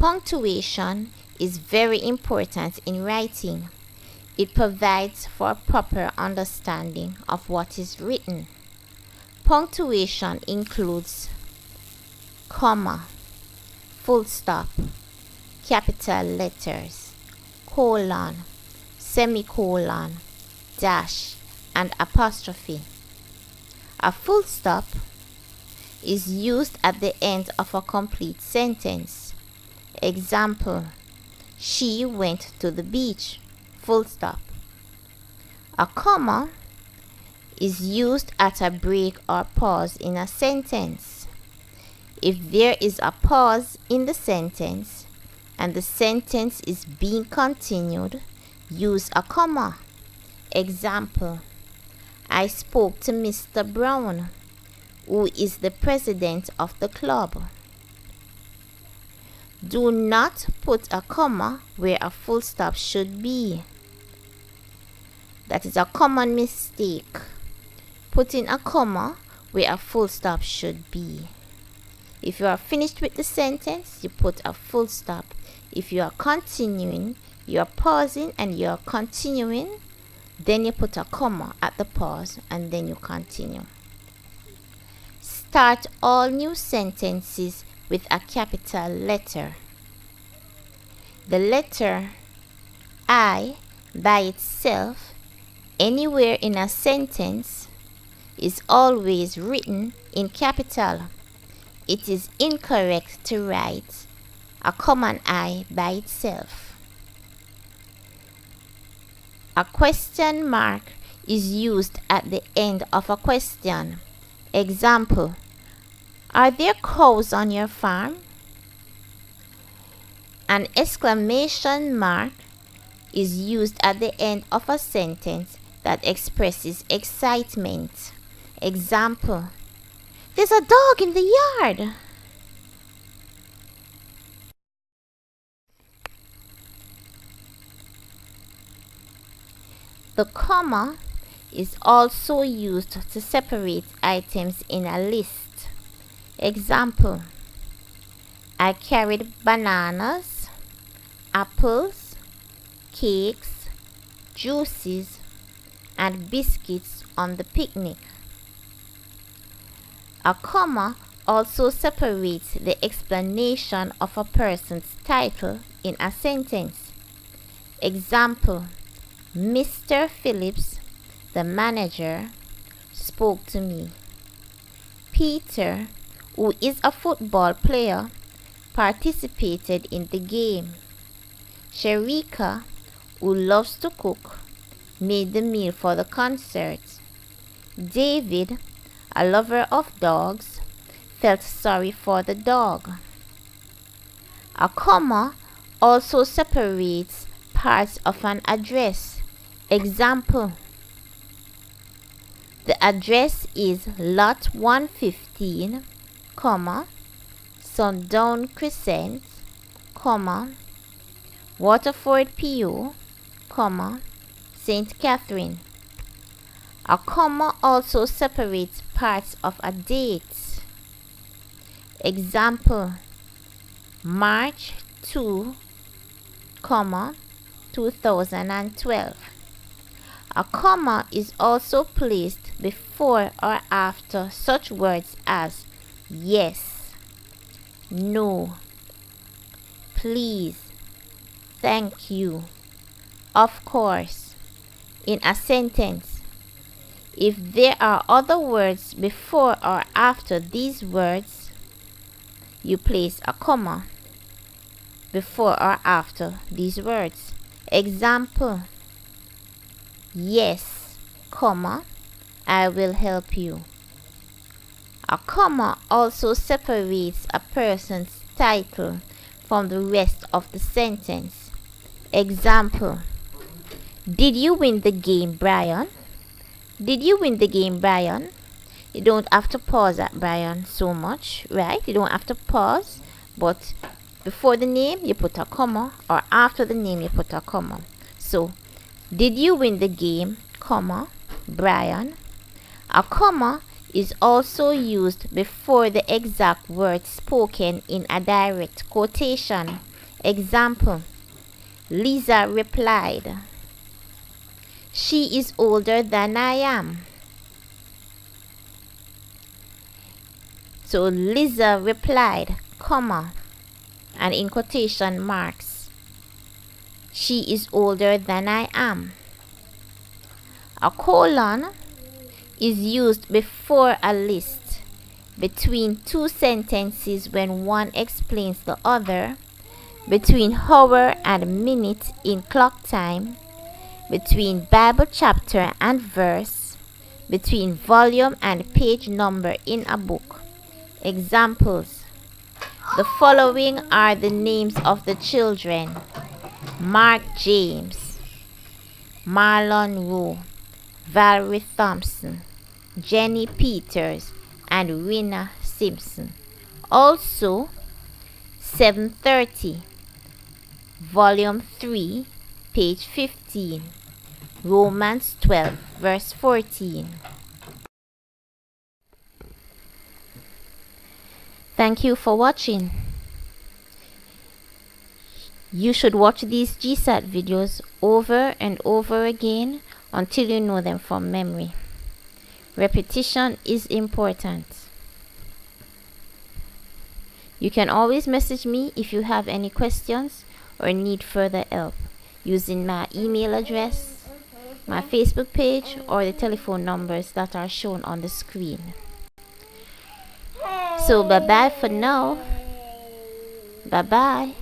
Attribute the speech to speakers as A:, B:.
A: Punctuation is very important in writing. It provides for a proper understanding of what is written. Punctuation includes comma, full stop, capital letters, colon, semicolon, dash, and apostrophe. A full stop is used at the end of a complete sentence. Example, she went to the beach, full stop. A comma is used at a break or pause in a sentence. If there is a pause in the sentence and the sentence is being continued, use a comma. Example, I spoke to Mr. Brown, who is the president of the club. Do not put a comma where a full stop should be. That is a common mistake. Putting a comma where a full stop should be. If you are finished with the sentence, you put a full stop. If you are continuing, you are pausing and you are continuing, then you put a comma at the pause and then you continue. Start all new sentences with a capital letter. The letter I by itself anywhere in a sentence is always written in capital. It is incorrect to write a common I by itself. A question mark is used at the end of a question. Example, are there cows on your farm? An exclamation mark is used at the end of a sentence that expresses excitement. Example, there's a dog in the yard. The comma is also used to separate items in a list. Example, I carried bananas, apples, cakes, juices, and biscuits on the picnic. A comma also separates the explanation of a person's title in a sentence. Example, Mr. Phillips, the manager, spoke to me. Peter, who is a football player, participated in the game. Sharika, who loves to cook, made the meal for the concert. David, a lover of dogs, felt sorry for the dog. A comma also separates parts of an address. Example, the address is Lot 115, Sundown Crescent, Waterford PO, St. Catherine. A comma also separates parts of a date. Example, March 2, 2012. A comma is also placed before or after such words as yes, no, please, thank you, of course, in a sentence. If there are other words before or after these words, you place a comma before or after these words. Example, yes, I will help you. A comma also separates a person's title from the rest of the sentence. Example, did you win the game, Brian? Did you win the game, Brian? You don't have to pause at Brian so much, right? You don't have to pause, but before the name you put a comma, or after the name you put a comma. So, did you win the game, Brian? A comma is also used before the exact word spoken in a direct quotation. Example, Lisa replied, "She is older than I am." So Lisa replied, comma, and in quotation marks, "She is older than I am." A colon is used before a list, between two sentences when one explains the other, between hour and minute in clock time, between Bible chapter and verse, between volume and page number in a book. Examples: the following are the names of the children: Mark James, Marlon Rowe, Valerie Thompson, Jenny Peters, and Rena Simpson. Also, 7:30, volume 3, page 15, Romans 12, verse 14. Thank you for watching. You should watch these GSAT videos over and over again until you know them from memory. Repetition is important. You can always message me if you have any questions or need further help using my email address, my Facebook page, or the telephone numbers that are shown on the screen. So bye bye for now. Bye bye.